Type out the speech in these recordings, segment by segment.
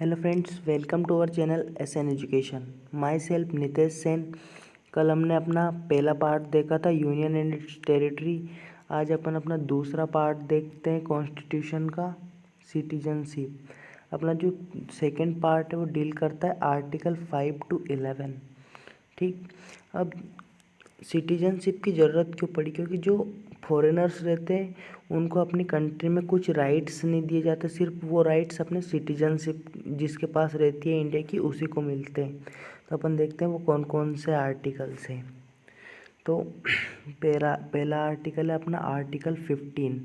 Hello friends, welcome to our channel SN education. Myself Nitesh Sen. कल हमने अपना पहला पार्ट देखा था यूनियन एंड इट्स टेरिटरी। आज अपन अपना दूसरा पार्ट देखते हैं कॉन्स्टिट्यूशन का, सिटीजनशिप। अपना जो सेकंड पार्ट है वो डील करता है आर्टिकल 5 to 11। ठीक। अब सिटीजनशिप की ज़रूरत क्यों पड़ी? क्योंकि जो फॉरेनर्स रहते हैं उनको अपनी कंट्री में कुछ राइट्स नहीं दिए जाते, सिर्फ वो राइट्स अपने सिटीजनशिप जिसके पास रहती है इंडिया की उसी को मिलते हैं। तो अपन देखते हैं वो कौन कौन से आर्टिकल्स हैं। तो पहला आर्टिकल है अपना आर्टिकल 15।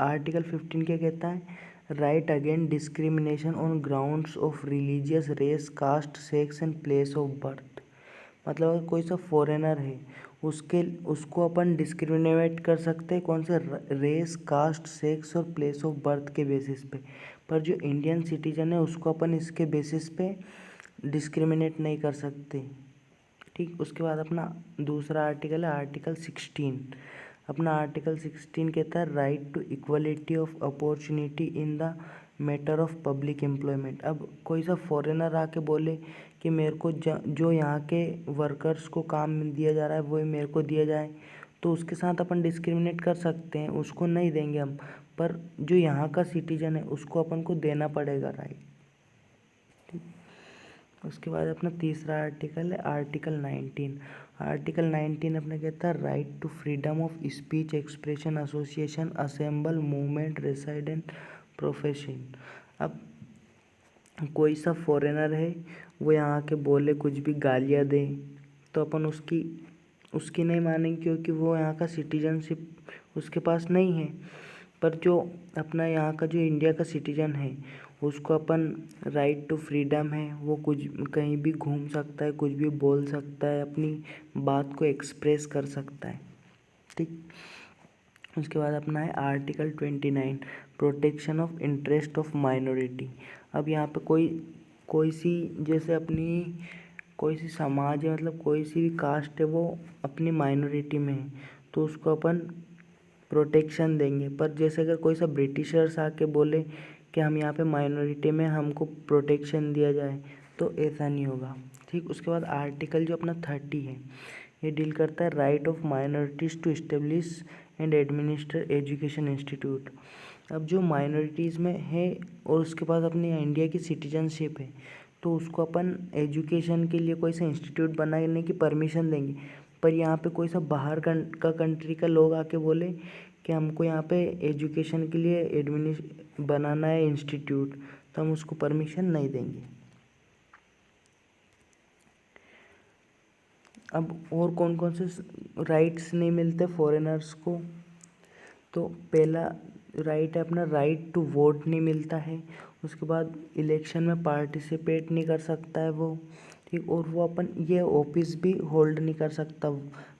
आर्टिकल 15 क्या कहता है? Right against discrimination on grounds of religious, race, caste, sex and place of birth. मतलब अगर कोई सा फॉरेनर है उसको अपन डिस्क्रिमिनेट कर सकते हैं कौन से? रेस, कास्ट, सेक्स और प्लेस ऑफ बर्थ के बेसिस पे। पर जो इंडियन सिटीजन है उसको अपन इसके बेसिस पे डिस्क्रिमिनेट नहीं कर सकते। ठीक। उसके बाद अपना दूसरा आर्टिकल है आर्टिकल 16। अपना आर्टिकल 16 कहता है right to equality of opportunity in the matter of public employment. अब कोई सा फॉरेनर आके बोले कि मेरे को जो यहाँ के वर्कर्स को काम दिया जा रहा है वही मेरे को दिया जाए, तो उसके साथ अपन डिस्क्रिमिनेट कर सकते हैं, उसको नहीं देंगे हम। पर जो यहाँ का सिटीजन है उसको अपन को देना पड़ेगा राइट। उसके बाद अपना तीसरा आर्टिकल है आर्टिकल 19। आर्टिकल 19 अपने कहता है right to freedom of speech, expression, association, assemble, movement, reside and profession. अब कोई सा फॉरेनर है वो यहाँ के बोले कुछ भी गालियाँ दे तो अपन उसकी नहीं मानेंगे, क्योंकि वो यहाँ का सिटीजनशिप उसके पास नहीं है। पर जो अपना यहाँ का जो इंडिया का सिटीजन है उसको अपन राइट टू फ्रीडम है, वो कुछ कहीं भी घूम सकता है, कुछ भी बोल सकता है, अपनी बात को एक्सप्रेस कर सकता है। ठीक। उसके बाद अपना है article 29 protection of interest of minority. अब यहाँ पे कोई सी जैसे अपनी कोई सी समाज है, मतलब कोई सी भी कास्ट है वो अपनी माइनॉरिटी में है तो उसको अपन प्रोटेक्शन देंगे। पर जैसे अगर कोई सा ब्रिटिशर्स आके बोले कि हम यहाँ पे माइनॉरिटी में हमको प्रोटेक्शन दिया जाए तो ऐसा नहीं होगा। ठीक। उसके बाद आर्टिकल जो अपना 30 है ये डील करता है right of minorities to establish and administer education institute. अब जो माइनॉरिटीज़ में है और उसके पास अपनी इंडिया की सिटीजनशिप है तो उसको अपन एजुकेशन के लिए कोई सा इंस्टीट्यूट बनाने की परमिशन देंगे। पर यहाँ पे कोई सा बाहर का कंट्री का लोग आके बोले कि हमको यहाँ पे एजुकेशन के लिए बनाना है इंस्टीट्यूट, तो हम उसको परमिशन नहीं देंगे। अब और कौन कौन से राइट्स नहीं मिलते फॉरेनर्स को? तो पहला राइट है अपना राइट टू वोट नहीं मिलता है। उसके बाद इलेक्शन में पार्टिसिपेट नहीं कर सकता है वो। ठीक। और वो अपन ये ऑफिस भी होल्ड नहीं कर सकता,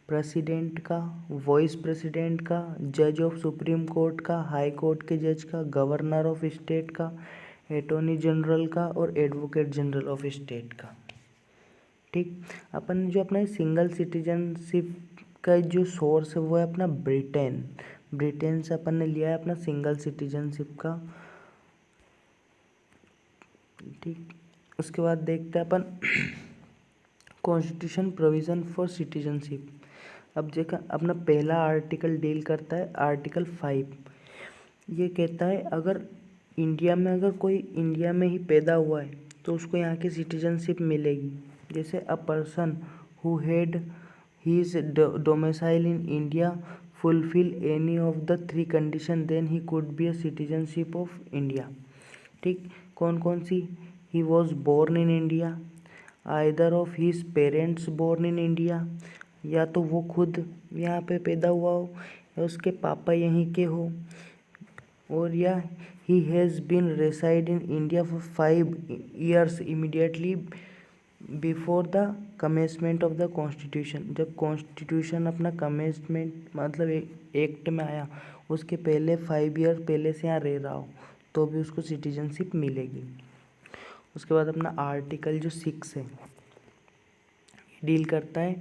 प्रेसिडेंट का, वाइस प्रेसिडेंट का, जज ऑफ सुप्रीम कोर्ट का, हाई कोर्ट के जज का, गवर्नर ऑफ स्टेट का, अटॉर्नी जनरल का और एडवोकेट जनरल ऑफ स्टेट का। ठीक। अपन जो अपना सिंगल सिटीजनशिप का जो सोर्स है वो है अपना ब्रिटेन से अपन ने लिया है अपना सिंगल सिटीजनशिप का। ठीक। उसके बाद देखते हैं अपन कॉन्स्टिट्यूशन प्रोविज़न फॉर सिटीजनशिप। अब देखा अपना पहला आर्टिकल डील करता है आर्टिकल 5। ये कहता है अगर कोई इंडिया में ही पैदा हुआ है तो उसको यहाँ की सिटीजनशिप मिलेगी। जैसे a person who had his domicile in India fulfil any of the 3 condition then he could be a citizenship of India. ठीक। कौन कौन सी? He was born in India, either of his parents born in India, या तो वो खुद यहाँ पे पैदा हुआ हो या उसके पापा यहीं के हो, और या he has been reside in India for 5 years immediately before the commencement of the constitution. जब कॉन्स्टिट्यूशन अपना कमेंसमेंट मतलब एक्ट में आया उसके पहले 5 year पहले से यहाँ रह रहा हो तो भी उसको सिटीजनशिप मिलेगी। उसके बाद अपना आर्टिकल जो 6 है डील करता है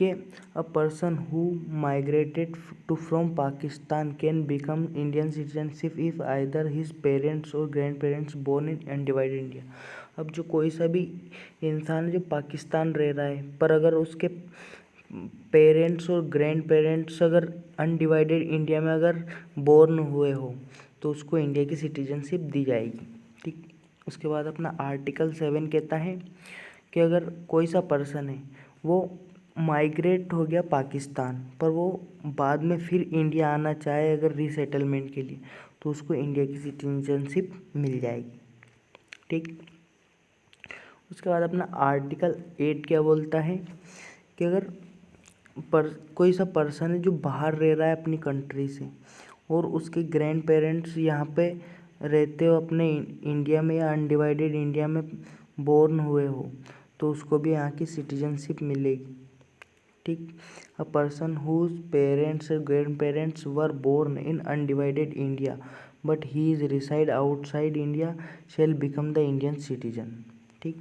कि a person who migrated to from Pakistan can become Indian citizenship if either his parents और grand parents born in undivided India. अब जो कोई सा भी इंसान है जो पाकिस्तान रह रहा है, पर अगर उसके पेरेंट्स और ग्रैंड पेरेंट्स अगर अनडिवाइडेड इंडिया में अगर बोर्न हुए हो तो उसको इंडिया की सिटीजनशिप दी जाएगी। ठीक, उसके बाद अपना आर्टिकल 7 कहता है कि अगर कोई सा पर्सन है वो माइग्रेट हो गया पाकिस्तान, पर वो बाद में फिर इंडिया आना चाहे अगर रीसेटलमेंट के लिए, तो उसको इंडिया की सिटीजनशिप मिल जाएगी। ठीक, उसके बाद अपना आर्टिकल 8 क्या बोलता है कि अगर कोई सा पर्सन है जो बाहर रह रहा है अपनी कंट्री से और उसके ग्रैंड पेरेंट्स यहाँ पे रहते हो अपने इंडिया में या अनडिवाइडेड इंडिया में बोर्न हुए हो, तो उसको भी यहाँ की सिटीजनशिप मिलेगी। ठीक, अ पर्सन हुज पेरेंट्स और grand parents were born in undivided India but he is reside outside India shall become the Indian citizen. ठीक,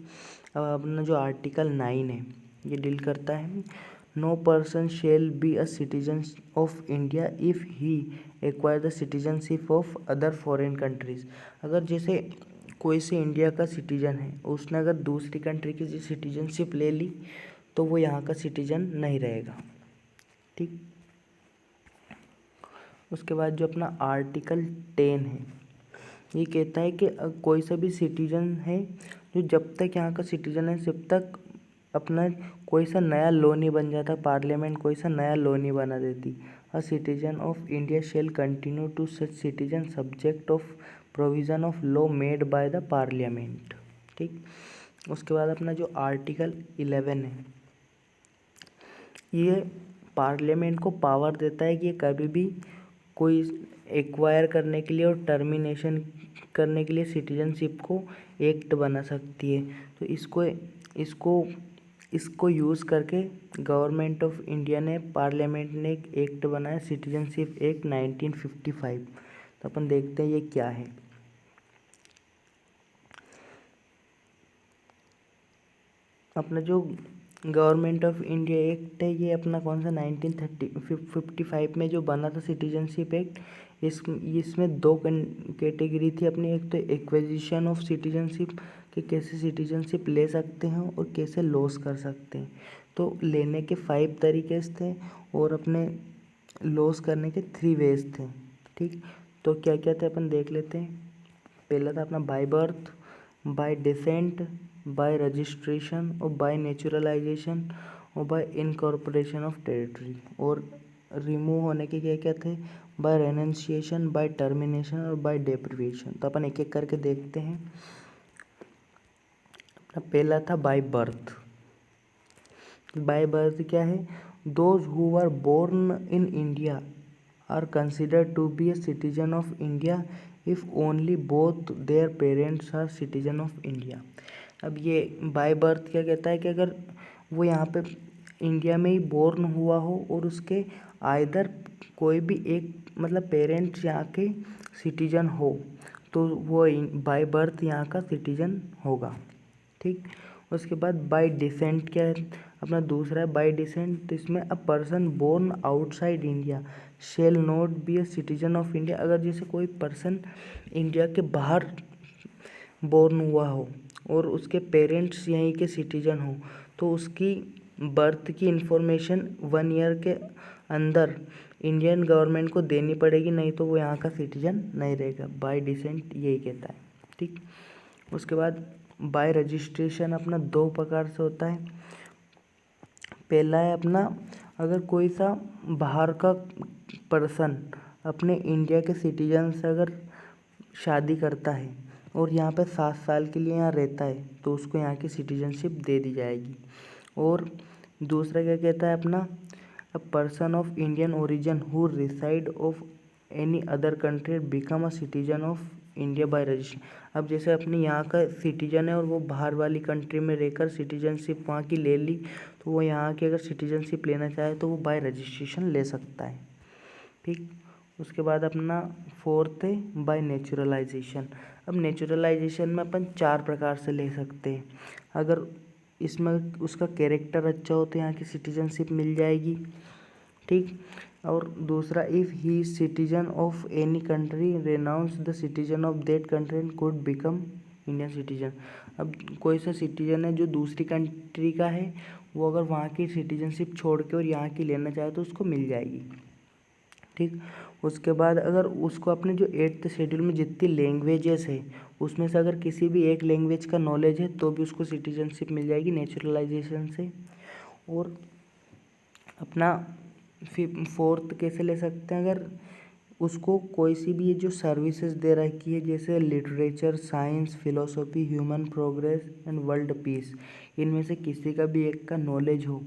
अब अपना जो आर्टिकल 9 है ये डील करता है no person shall be a citizen of India if he acquire the citizenship of other foreign countries. अगर जैसे कोई से इंडिया का सिटीजन है, उसने अगर दूसरी कंट्री की सिटीजनशिप ले ली तो वो यहाँ का सिटीजन नहीं रहेगा। ठीक, उसके बाद जो अपना आर्टिकल 10 है ये कहता है कि कोई सा भी सिटीजन है जो जब तक यहाँ का सिटीजन है जब तक अपना कोई सा नया लॉ नहीं बन जाता, पार्लियामेंट कोई सा नया लॉ नहीं बना देती, a citizen of India shall continue to such citizen subject of provision of law made by the parliament. ठीक, उसके बाद अपना जो आर्टिकल 11 है ये पार्लियामेंट को पावर देता है कि ये कभी भी कोई एक्वायर करने के लिए और टर्मिनेशन करने के लिए सिटीजनशिप को एक्ट बना सकती है। तो इसको यूज़ करके गवर्नमेंट ऑफ इंडिया ने, पार्लियामेंट ने एक एक्ट बनाया सिटीजनशिप एक्ट 1955। तो अपन देखते हैं ये क्या है। अपना जो गवर्नमेंट ऑफ इंडिया एक्ट है ये अपना कौन सा 1955 में जो बना था सिटीजनशिप एक्ट, इसमें दो कैटेगरी थी अपनी। एक तो एक्विजिशन ऑफ सिटीजनशिप कि कैसे सिटीजनशिप ले सकते हैं और कैसे लॉस कर सकते हैं। तो लेने के 5 तरीके थे और अपने लॉस करने के 3 वेज थे। ठीक, तो क्या क्या थे अपन देख लेते हैं। पहला था अपना by birth, bye decent, bye registration और बाय नेचुरलाइजेशन और बाय इनकॉर्पोरेशन ऑफ टेरिटरी। और रिमूव होने के क्या क्या थे, बाय रेनंसिएशन, बाय टर्मिनेशन और बाय डेप्रिवेशन। तो अपन एक एक करके देखते हैं। पहला था बाय बर्थ। बाय बर्थ क्या है, those who are born in India are considered to be a citizen of India if only both their parents are citizen of India. अब ये बाय बर्थ क्या कहता है कि अगर वो यहाँ पे इंडिया में ही बोर्न हुआ हो और उसके आइदर कोई भी एक मतलब पेरेंट्स यहाँ के सिटीजन हो तो वो बाय बर्थ यहाँ का सिटीजन होगा। ठीक, उसके बाद बाय डिसेंट क्या है अपना दूसरा है बाय डिसेंट। तो इसमें a person born outside India shall not be a citizen of India. अगर जैसे कोई पर्सन इंडिया के बाहर बोर्न हुआ हो और उसके पेरेंट्स यहीं के सिटीजन हो तो उसकी बर्थ की इंफॉर्मेशन 1 ईयर के अंदर इंडियन गवर्नमेंट को देनी पड़ेगी, नहीं तो वो यहाँ का सिटीजन नहीं रहेगा। बाय डिसेंट यही कहता है। ठीक, उसके बाद बाय रजिस्ट्रेशन अपना 2 प्रकार से होता है। पहला है अपना अगर कोई सा बाहर का पर्सन अपने इंडिया के सिटीजन से अगर शादी करता है और यहाँ पे 7 साल के लिए यहाँ रहता है तो उसको यहाँ की सिटीजनशिप दे दी जाएगी। और दूसरा क्या कहता है अपना a person of Indian origin who reside of any other country become a citizen of India by registration. अब जैसे अपने यहाँ का सिटीजन है और वो बाहर वाली कंट्री में रहकर सिटीजनशिप वहाँ की ले ली तो वो यहाँ की अगर सिटीजनशिप लेना चाहे तो वो बाय रजिस्ट्रेशन ले सकता है। ठीक, उसके बाद अपना 4th है बाय नेचुरलाइजेशन। अब नेचुरलाइजेशन में अपन 4 प्रकार से ले सकते हैं। अगर इसमें उसका कैरेक्टर अच्छा हो तो यहाँ की सिटीजनशिप मिल जाएगी। ठीक। और दूसरा, if he citizen of any country renounce the citizen of that country and could become Indian citizen. अब कोई सा सिटीजन है जो दूसरी कंट्री का है, वो अगर वहाँ की सिटीजनशिप छोड़ के और यहाँ की लेना चाहे तो उसको मिल जाएगी। ठीक। उसके बाद अगर उसको अपने जो 8th शेड्यूल में जितनी लैंग्वेजेस है उसमें से अगर किसी भी एक लैंग्वेज का नॉलेज है तो भी उसको सिटीजनशिप मिल जाएगी नेचुरलाइजेशन से। और अपना 4th कैसे ले सकते हैं, अगर उसको कोई सी भी ये जो सर्विसेज दे रखी है जैसे literature, science, philosophy, human progress and world peace, इनमें से किसी का भी एक का नॉलेज हो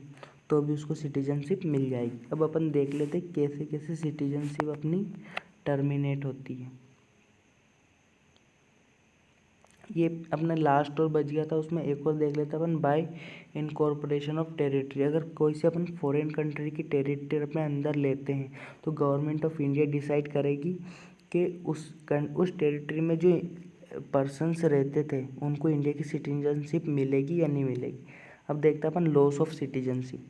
तो भी उसको सिटीजनशिप मिल जाएगी। अब अपन देख लेते हैं कैसे कैसे सिटीजनशिप अपनी टर्मिनेट होती है। ये अपना लास्ट और बच गया था, उसमें एक और देख लेते अपन, बाय इनकॉर्पोरेशन ऑफ टेरिटरी। अगर कोई से अपन फॉरेन कंट्री की टेरिटरी अपने अंदर लेते हैं तो गवर्नमेंट ऑफ इंडिया डिसाइड करेगी कि उस टेरिटरी में जो पर्सन्स रहते थे उनको इंडिया की सिटीजनशिप मिलेगी या नहीं मिलेगी। अब देखते हैं अपन लॉस ऑफ सिटीजनशिप।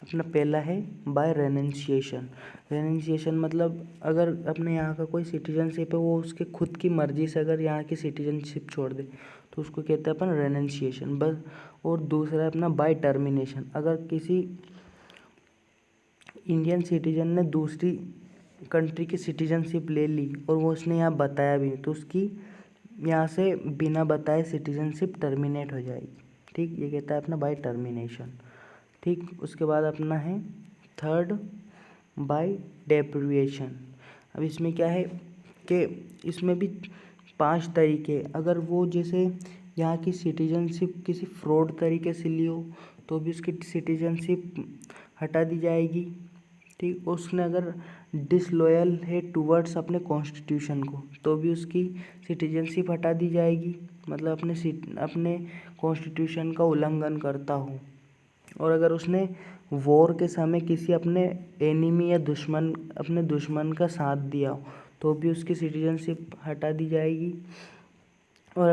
अपना पहला है बाय रेनेंशिएशन। रेनेंशिएशन मतलब अगर अपने यहाँ का कोई सिटीजनशिप है वो उसके खुद की मर्जी से अगर यहाँ की सिटीजनशिप छोड़ दे तो उसको कहते हैं अपन रेनेंशिएशन बस। और दूसरा है अपना बाय टर्मिनेशन। अगर किसी इंडियन सिटीजन ने दूसरी कंट्री की सिटीजनशिप ले ली और वो उसने यहाँ बताया भी नहीं तो उसकी यहाँ से बिना बताए सिटीजनशिप टर्मिनेट हो जाएगी। ठीक। ये कहता है अपना बाय टर्मिनेशन। ठीक। उसके बाद अपना है थर्ड बाय डेप्रिविएशन। अब इसमें क्या है कि इसमें भी 5 तरीके, अगर वो जैसे यहाँ की सिटीजनशिप किसी फ्रॉड तरीके से ली हो तो भी उसकी सिटीजनशिप हटा दी जाएगी। ठीक। उसने अगर डिसलॉयल है टूवर्ड्स अपने कॉन्स्टिट्यूशन को तो भी उसकी सिटीजनशिप हटा दी जाएगी, मतलब अपने कॉन्स्टिट्यूशन का उल्लंघन करता हो। और अगर उसने वॉर के समय किसी अपने एनिमी या अपने दुश्मन का साथ दिया हो तो भी उसकी सिटीजनशिप हटा दी जाएगी। और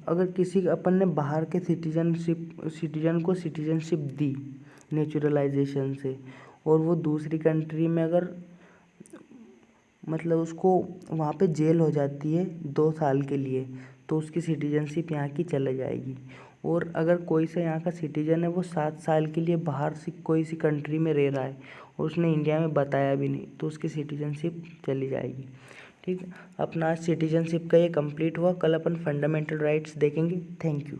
अगर किसी अपन ने बाहर के सिटीजन को सिटीजनशिप दी नेचुरलाइजेशन से और वो दूसरी कंट्री में अगर मतलब उसको वहाँ पे जेल हो जाती है 2 साल के लिए तो उसकी सिटीजनशिप यहाँ की चले जाएगी। और अगर कोई सा यहाँ का सिटीजन है वो 7 साल के लिए बाहर से कोई सी कंट्री में रह रहा है और उसने इंडिया में बताया भी नहीं तो उसकी सिटीजनशिप चली जाएगी। ठीक। अपना आज सिटीजनशिप का ये कंप्लीट हुआ। कल अपन फंडामेंटल राइट्स देखेंगे। Thank you.